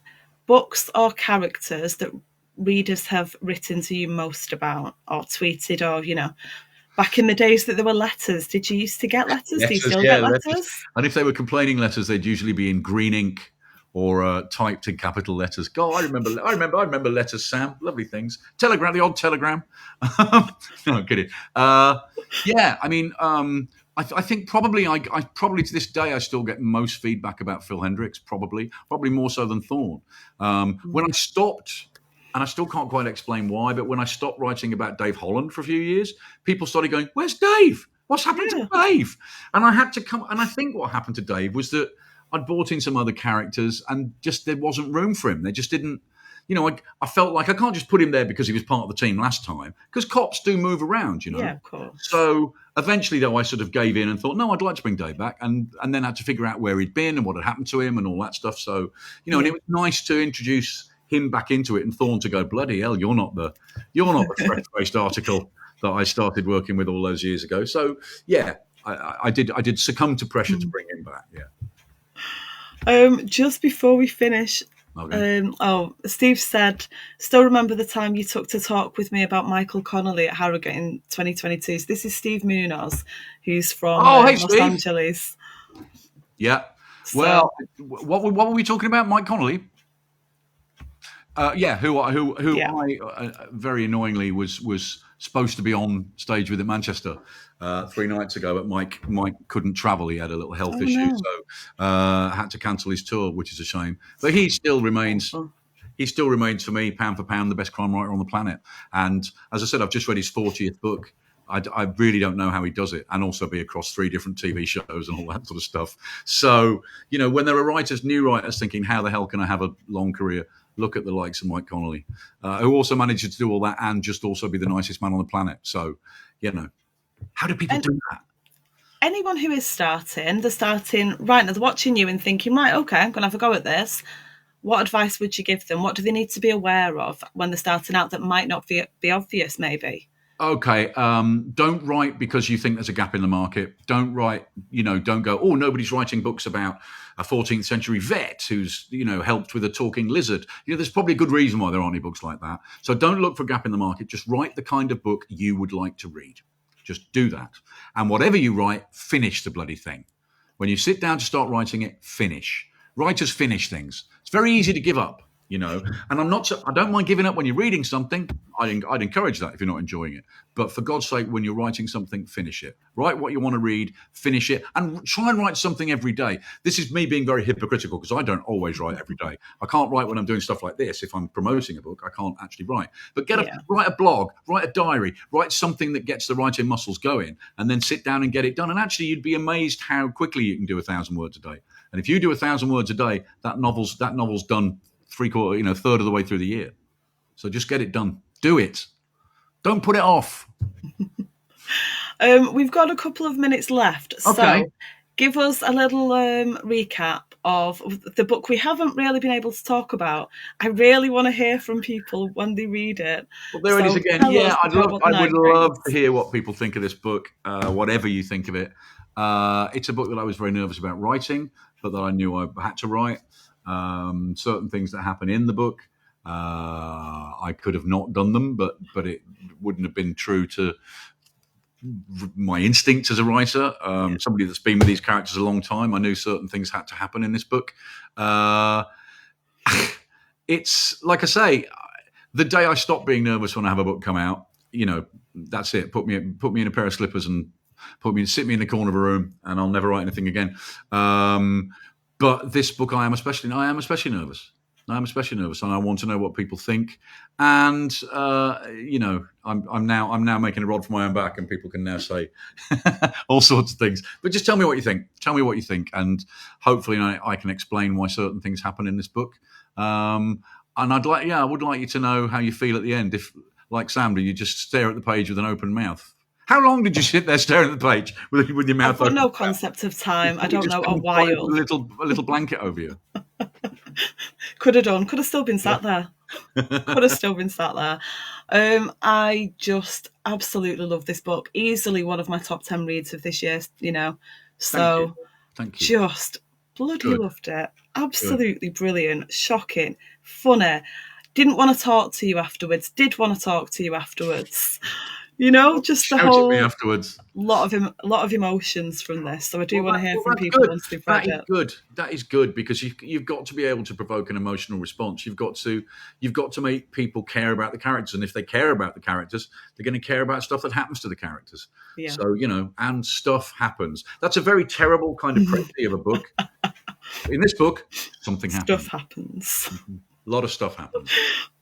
books or characters that readers have written to you most about, or tweeted, or back in the days that there were letters? Did you used to get letters? Do you still get letters? And if they were complaining letters, they'd usually be in green ink or typed in capital letters. God, I remember letters, Sam. Lovely things. Telegram, the odd telegram. No, kidding. Yeah, I mean, I think probably I probably to this day I still get most feedback about Phil Hendricks. Probably more so than Thorne. When I stopped. And I still can't quite explain why, but when I stopped writing about Dave Holland for a few years, people started going, "Where's Dave? What's happened to Dave?" And I had to come. And I think what happened to Dave was that I'd brought in some other characters, and just there wasn't room for him. They just didn't. I felt like I can't just put him there because he was part of the team last time, because cops do move around, Yeah, of course. So eventually, though, I sort of gave in and thought, no, I'd like to bring Dave back, and then had to figure out where he'd been and what had happened to him and all that stuff. So, and it was nice to introduce him back into it, and Thorne to go, bloody hell, you're not the fresh-faced article that I started working with all those years ago. So yeah, I did succumb to pressure to bring him back. Yeah. Just before we finish, okay. Steve said, still remember the time you took to talk with me about Michael Connolly at Harrogate in 2022. So this is Steve Munoz, who's from Los Angeles. Yeah. So, well, what were we talking about? Mike Connolly? Who I very annoyingly was supposed to be on stage with at Manchester 3 nights ago, but Mike couldn't travel. He had a little health issue, so had to cancel his tour, which is a shame. But he still remains for me, pound for pound, the best crime writer on the planet. And as I said, I've just read his 40th book. I really don't know how he does it, and also be across 3 different TV shows and all that sort of stuff. So, when there are new writers thinking, how the hell can I have a long career? Look at the likes of Mike Connolly, who also manages to do all that and just also be the nicest man on the planet. So, how do people do that? Anyone who is starting right now, they're watching you and thinking, right, okay, I'm going to have a go at this. What advice would you give them? What do they need to be aware of when they're starting out that might not be obvious, maybe? Okay, don't write because you think there's a gap in the market. Don't write, don't go, oh, nobody's writing books about a 14th century vet who's, helped with a talking lizard. There's probably a good reason why there aren't any books like that. So don't look for a gap in the market. Just write the kind of book you would like to read. Just do that. And whatever you write, finish the bloody thing. When you sit down to start writing it, finish. Writers finish things. It's very easy to give up. And I don't mind giving up when you're reading something. I'd encourage that if you're not enjoying it. But for God's sake, when you're writing something, finish it. Write what you want to read, finish it, and try and write something every day. This is me being very hypocritical because I don't always write every day. I can't write when I'm doing stuff like this. If I'm promoting a book, I can't actually write. But write a blog, write a diary, write something that gets the writing muscles going, and then sit down and get it done. And actually, you'd be amazed how quickly you can do 1,000 words a day. And if you do 1,000 words a day, that novel's done third of the way through the year. So just get it done. Do it. Don't put it off. We've got a couple of minutes left. Okay. So give us a little recap of the book we haven't really been able to talk about. I really want to hear from people when they read it. Well, there it is again. Yeah, I would love to hear what people think of this book, whatever you think of it. It's a book that I was very nervous about writing, but that I knew I had to write. Certain things that happen in the book, I could have not done them, but it wouldn't have been true to my instincts as a writer. Somebody that's been with these characters a long time, I knew certain things had to happen in this book. it's like I say, the day I stop being nervous when I have a book come out, that's it. Put me in a pair of slippers and sit me in the corner of a room, and I'll never write anything again. But this book, I am especially nervous. I'm especially nervous, and I want to know what people think. And I'm now making a rod for my own back, and people can now say all sorts of things. But just tell me what you think. Tell me what you think, and hopefully I can explain why certain things happen in this book. And I would like you to know how you feel at the end. If, like Sam, do you just stare at the page with an open mouth? How long did you sit there staring at the page with your mouth open? I've got no concept of time. I don't know, a while. A little blanket over you. Could have done. Could have still been sat there. Could have still been sat there. I just absolutely love this book. Easily one of my top 10 reads of this year, So Thank you. Just bloody loved it. Absolutely brilliant, shocking, funny. Didn't want to talk to you afterwards. Did want to talk to you afterwards. Just the whole afterwards. lot of emotions from this. So I do want to hear from people once they've read it. That is good, because you've got to be able to provoke an emotional response. You've got to make people care about the characters, and if they care about the characters, they're going to care about stuff that happens to the characters. Yeah. So and stuff happens. That's a very terrible kind of pretty of a book. In this book, something happens. Stuff happens. Mm-hmm. A lot of stuff happens.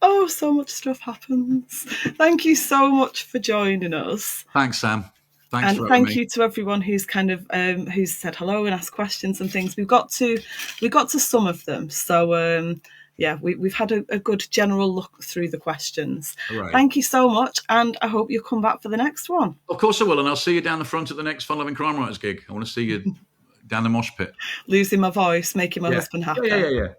Oh, so much stuff happens. Thank you so much for joining us. Thanks, Sam. Thanks, and thank you to everyone who's kind of who's said hello and asked questions and things. We got to some of them, so we've had a good general look through the questions. Right. Thank you so much, and I hope you'll come back for the next one. Of course I will, and I'll see you down the front at the next Fun Loving Crime Writers gig. I want to see you down the mosh pit. Losing my voice, making my husband happy. Yeah.